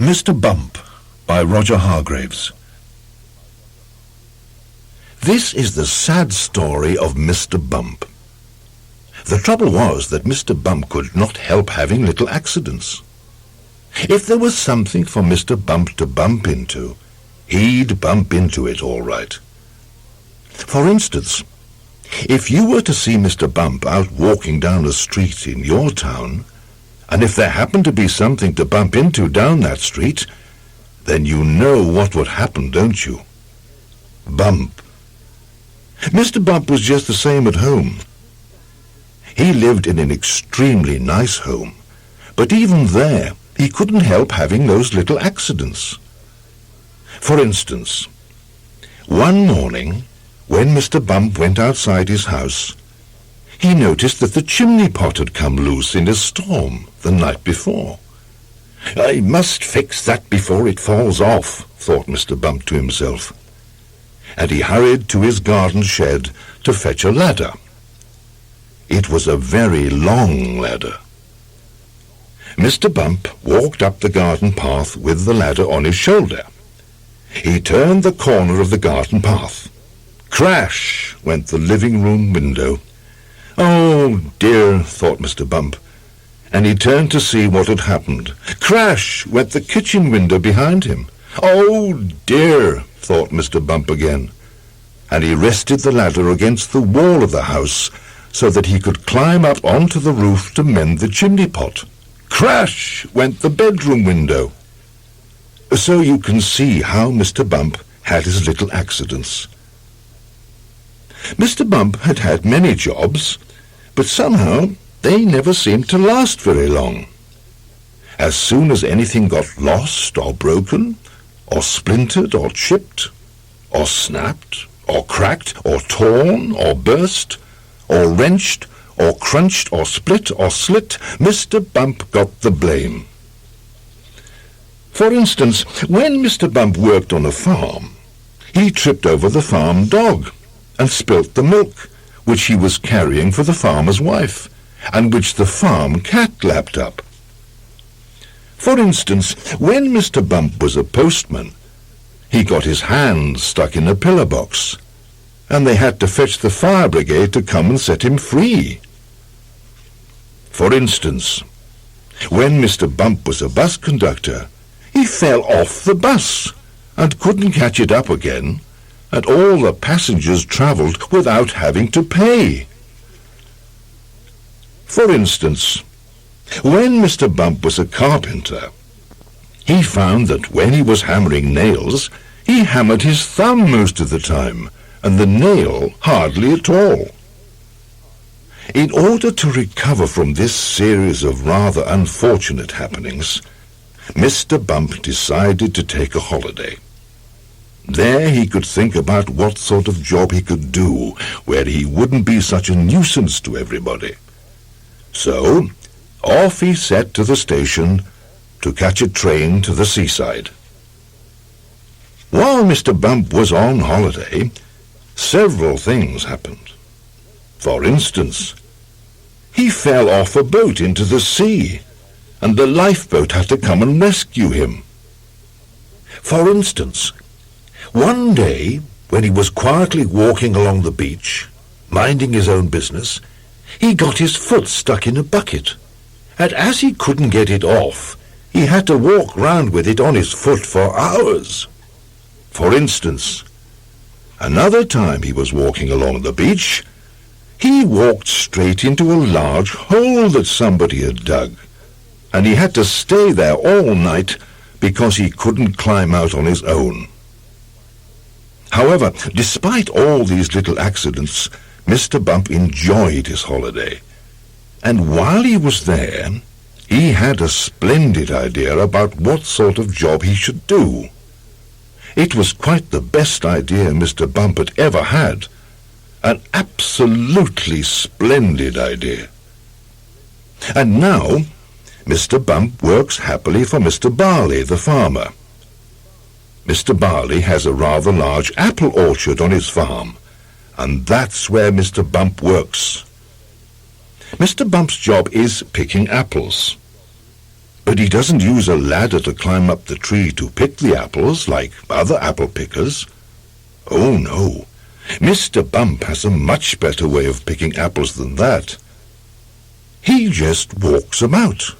Mr. Bump by Roger Hargreaves. This is the sad story of Mr. Bump. The trouble was that Mr. Bump could not help having little accidents. If there was something for Mr. Bump to bump into, he'd bump into it all right. For instance, if you were to see Mr. Bump out walking down a street in your town, and if there happened to be something to bump into down that street, then you know what would happen, don't you? Bump. Mr. Bump was just the same at home. He lived in an extremely nice home, but even there he couldn't help having those little accidents. For instance, one morning, when Mr. Bump went outside his house, he noticed that the chimney pot had come loose in a storm the night before. "I must fix that before it falls off," thought Mr. Bump to himself. And he hurried to his garden shed to fetch a ladder. It was a very long ladder. Mr. Bump walked up the garden path with the ladder on his shoulder. He turned the corner of the garden path. Crash went the living room window. "Oh, dear," thought Mr. Bump, and he turned to see what had happened. Crash went the kitchen window behind him. "Oh, dear," thought Mr. Bump again, and he rested the ladder against the wall of the house so that he could climb up onto the roof to mend the chimney pot. Crash went the bedroom window. So you can see how Mr. Bump had his little accidents. Mr. Bump had had many jobs, but somehow they never seemed to last very long. As soon as anything got lost or broken, or splintered or chipped, or snapped, or cracked, or torn, or burst, or wrenched, or crunched, or split, or slit, Mr. Bump got the blame. For instance, when Mr. Bump worked on a farm, he tripped over the farm dog and spilt the milk, which he was carrying for the farmer's wife, and which the farm cat lapped up. For instance, when Mr. Bump was a postman, he got his hand stuck in a pillar box, and they had to fetch the fire brigade to come and set him free. For instance, when Mr. Bump was a bus conductor, he fell off the bus and couldn't catch it up again, and all the passengers travelled without having to pay. For instance, when Mr. Bump was a carpenter, he found that when he was hammering nails, he hammered his thumb most of the time, and the nail hardly at all. In order to recover from this series of rather unfortunate happenings, Mr. Bump decided to take a holiday. There he could think about what sort of job he could do where he wouldn't be such a nuisance to everybody. So off he set to the station to catch a train to the seaside. While Mr. Bump was on holiday, several things happened. For instance, he fell off a boat into the sea, and the lifeboat had to come and rescue him. For instance, one day, when he was quietly walking along the beach, minding his own business, he got his foot stuck in a bucket, and as he couldn't get it off, he had to walk round with it on his foot for hours. For instance, another time he was walking along the beach, he walked straight into a large hole that somebody had dug, and he had to stay there all night because he couldn't climb out on his own. However, despite all these little accidents, Mr. Bump enjoyed his holiday, and while he was there, he had a splendid idea about what sort of job he should do. It was quite the best idea Mr. Bump had ever had, an absolutely splendid idea. And now, Mr. Bump works happily for Mr. Barley, the farmer. Mr. Barley has a rather large apple orchard on his farm, and that's where Mr. Bump works. Mr. Bump's job is picking apples. But he doesn't use a ladder to climb up the tree to pick the apples like other apple pickers. Oh, no. Mr. Bump has a much better way of picking apples than that. He just walks about.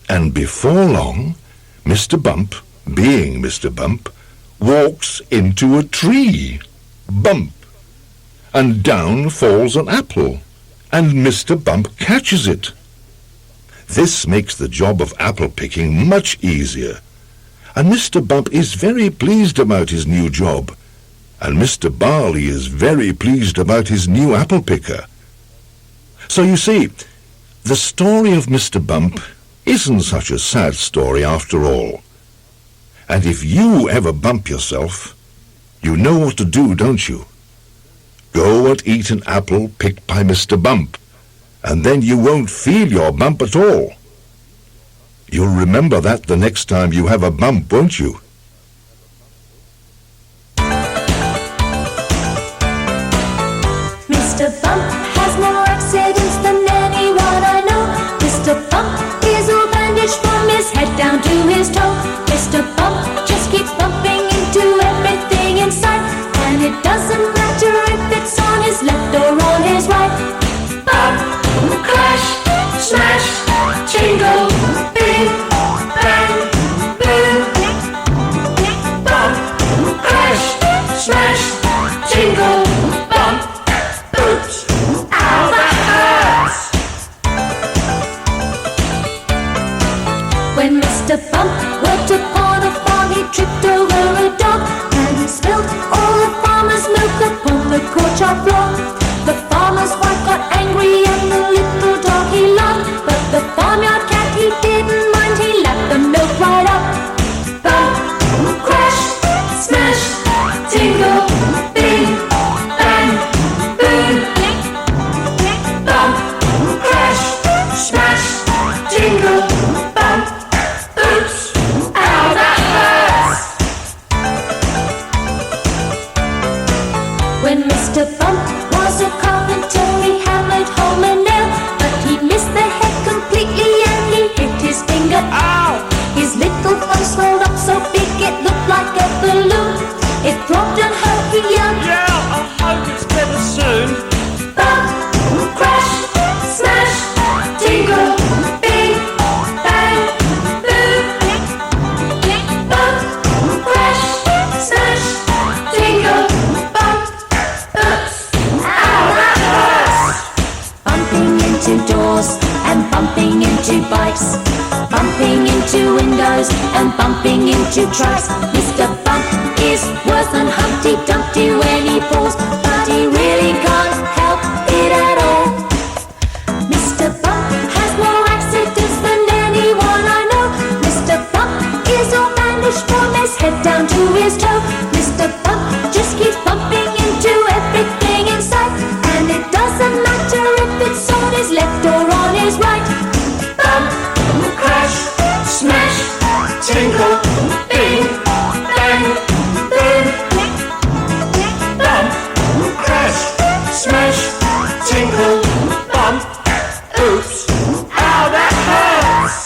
And before long, Mr. Bump, being Mr. Bump, walks into a tree. Bump! And down falls an apple, and Mr. Bump catches it. This makes the job of apple picking much easier, and Mr. Bump is very pleased about his new job, and Mr. Barley is very pleased about his new apple picker. So you see, the story of Mr. Bump isn't such a sad story after all. And if you ever bump yourself, you know what to do, don't you? Go and eat an apple picked by Mr. Bump, and then you won't feel your bump at all. You'll remember that the next time you have a bump, won't you? Mr. Bump has more accidents than anyone I know. Mr. Bump is all bandaged from his head down to his toe. Mr. Bump just keeps bumping into everything in sight, and it doesn't matter if it's on his left or on his right. Bump, crash, smash, jingle, bing, bang, boom. Bump, crash, smash, jingle, bump. Oops! Ow, that hurts! When Mr. Bump worked upon a farm, he tripped over a dog, and he spilled all the farmer's milk upon the courtyard floor. The farmer's wife got angry, and the little dog he loved, but the farmyard cat he didn't mind, he lapped the milk right up. Bump, crash, smash, tingle, bing, bang, boom. Bump, crash, smash, jingle, bump. Oops! Ow, that hurts! When Mr. Bump was a carpenter, he hammered home a nail, but he missed the head completely and he hit his finger. Ow! His little thumb swelled up so big it looked like a balloon. It throbbed and hurt, he yelled. Yeah, I hope it's better soon. Bump, crash, smash, tingle, bing, bang, boom. Bump, crash, smash, tingle, bump. Oops! Ow, that hurts! Bumping into doors and bumping into bikes, bumping into windows and bumping into trucks. Mr. Bump is worse than Humpty Dumpty when he falls, but he really can't help it at all. Mr. Bump has more accidents than anyone I know. Mr. Bump is all bandaged from his head down to his toe. Mr. Bump just keeps bumping into everything in sight, and it doesn't matter if it's on his left or on his right. Bump, crash, smash, tingle, bing, bang, boom. Bump, crash, smash, tingle, bump. Oops! Ow, that hurts!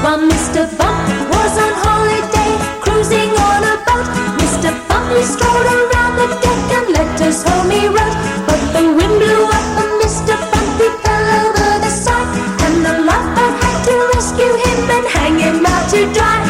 While Mr. Bump was on holiday, cruising on a boat, Mr. Bump he strolled around the deck and let us home he wrote. But the wind blew up and Mr. Bump he fell over the side, and the lifeboat had to rescue him and hang him out to dry.